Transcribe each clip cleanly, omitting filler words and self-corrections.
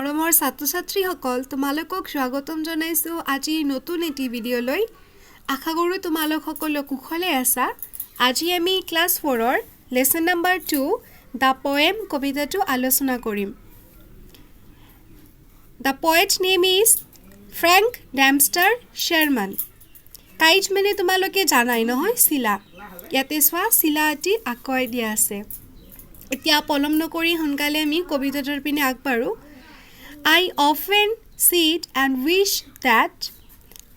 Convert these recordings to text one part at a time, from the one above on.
মৰমৰ ছাত্ৰ-ছাত্ৰীসকল তোমালোকক স্বাগতম জনাইছো আজি নতুন এটি ভিডিঅ'লৈ আশা কৰো তোমালোক সকলো কুশলে আছা আজি আমি ক্লাস 4 ৰ লেসন নাম্বাৰ 2 দা পোয়েম কবিতাটো আলোচনা কৰিম The poet's name is Frank Dempster Sherman kite মানে তোমালোকে জানাই নহয় শিলা ইয়াতে সোৱা শিলা এটি আকৈ দিয়া আছে এতিয়া পলম নকৰি হনকালে আমি কবিতাটোৰ পিনে আগবাৰো I often sit and wish that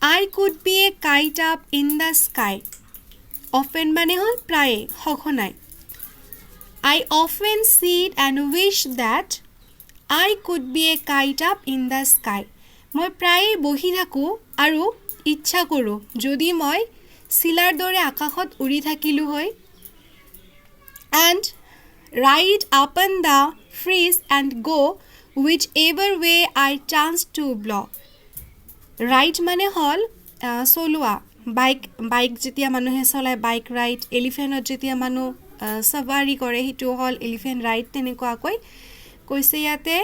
I could be a kite up in the sky. Often মানে হল প্ৰায় সঘনাই I often sit and wish that I could be a kite up in the sky. মই প্ৰায় বহি থাকো আৰু ইচ্ছা কৰো যদি মই শিলাৰ দৰে আকাশত উৰি থাকিলো হয় and ride up on the breeze and go whichever way I chance to blow. Ride মানে হল চলোৱা বাইক যেতিয়া মানুহে চলায় বাইক ৰাইড এলিফেন্টত যেতিয়া মানুহ সৱাৰি কৰে হিটো হল এলিফেন্ট ৰাইড তেনেকুৱা কৈছে ইয়াতে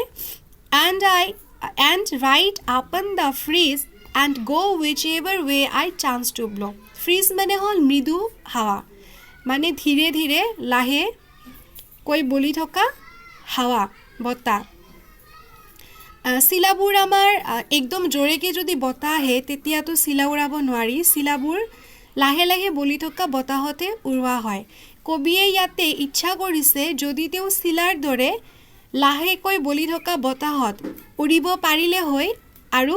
and ride up on the breeze and go whichever way I chance to blow. Breeze মানে হল মৃদু হাৱা মানে ধীৰে ধীৰে লাহে কৈ বলি থকা হাৱা বতাহ শিলাবোৰ আমাৰ একদম জোৰেকে যদি বতাহ আহে তেতিয়াতো শিলা উৰাব নোৱাৰি শিলাবোৰ লাহে লাহে বলি থকা বতাহতে উৰুৱা হয় কবিয়ে ইয়াতে ইচ্ছা কৰিছে যদি তেও শিলাৰ দৰে লাহেকৈ বলি থকা বতাহত উৰিব পাৰিলে হয় আৰু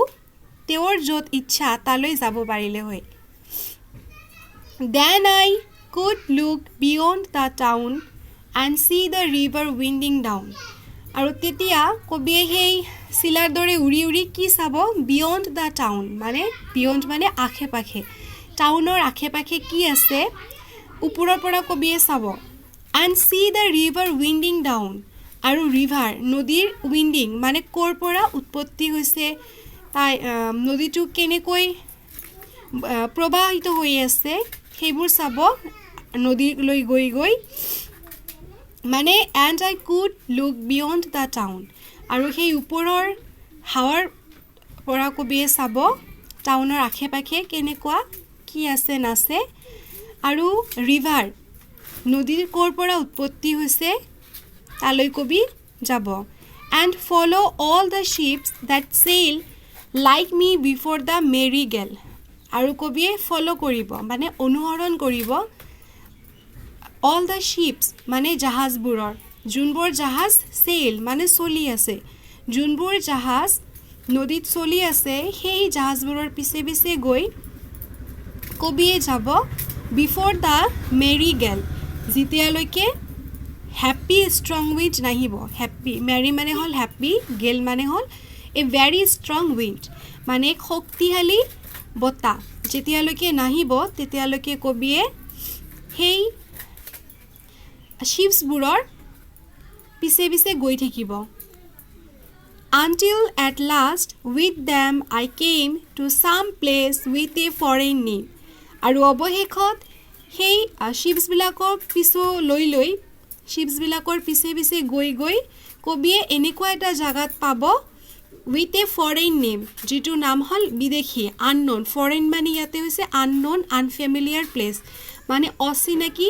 তেওঁৰ যত ইচ্ছা তালৈ যাব পাৰিলে হয় Then I could look beyond the town and see the river winding down. আৰু তেতিয়া কবিয়ে হেই শিলাৰ দৰে উৰি উৰি কি চাব বিয়ন্ড দা টাউন মানে বিয়ন্ড মানে আখে পাখে টাউনৰ আখে পাখে কি আছে ওপৰৰ পৰা কবিয়ে চাব and see the river winding down আৰু ৰিভাৰ নদীৰ উইন্ডিং মানে কৰ পৰা উৎপত্তি হৈছে তাই নদীটো কেনেকৈ প্ৰবাহিত হৈ আছে সেইবোৰ চাব নদীলৈ গৈ মানে and I could look beyond the town আৰু সেই ওপৰৰ হাৱাৰ পৰা কবিয়ে চাব টাউনৰ আখে পাখে কেনেকুৱা কি আছে নাছে আৰু ৰিভাৰ নদীৰ কৰ পৰা উৎপত্তি হৈছে তালৈ কবি যাব and follow all the ships that sail like me before the merry gale আৰু কবিয়ে ফলো কৰিব মানে অনুসৰণ কৰিব all the ships মানে জাহাজবোৰৰ যোনবোৰ জাহাজ sail মানে চলি আছে যোনবোৰ জাহাজ নদীত চলি আছে সেই জাহাজবোৰৰ পিছে পিছে গৈ কবিয়ে যাব before the merry gale যেতিয়ালৈকে happy strong wind নাহিব happy merry মানে হল happy gale মানে হল a very strong wind মানে শক্তিশালী বতাহ যেতিয়ালৈকে নাহিব তেতিয়ালৈকে কবিয়ে সেই শিপছবোৰৰ পিছে পিছে গৈ থাকিব until at last with them I came to some place with a foreign name আৰু অৱশেষত সেই শিপছবিলাকৰ পিছো লৈ শিপছবিলাকৰ পিছে পিছে গৈ কবিয়ে এনেকুৱা এটা জাগাত পাব with a foreign name যেটো নাম হল বিদেশী unknown foreign মানে ইয়াতে হৈছে unknown unfamiliar place মানে অচিনাকি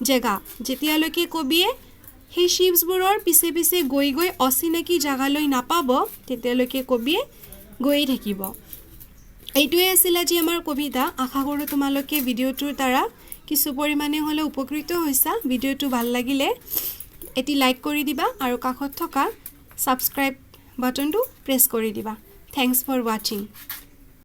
জাগা যেতিয়ালৈকে কবিয়ে সেই শিপছবোৰৰ পিছে পিছে গৈ অচিনাকি জাগালৈ নাপাব তেতিয়ালৈকে কবিয়ে গৈ থাকিব এইটোৱে আছিল আজি আমাৰ কবিতা আশা কৰো তোমালোকে ভিডিওটোৰ দ্বাৰা কিছু পৰিমাণে হলে উপকৃত হৈছা ভিডিওটো ভাল লাগিলে এটি লাইক কৰি দিবা আৰু কাষত থকা সাবস্ক্ৰাইব বাটনটো প্ৰেছ কৰি দিবা থ্যাঙ্কস ফৰ ওয়াচিং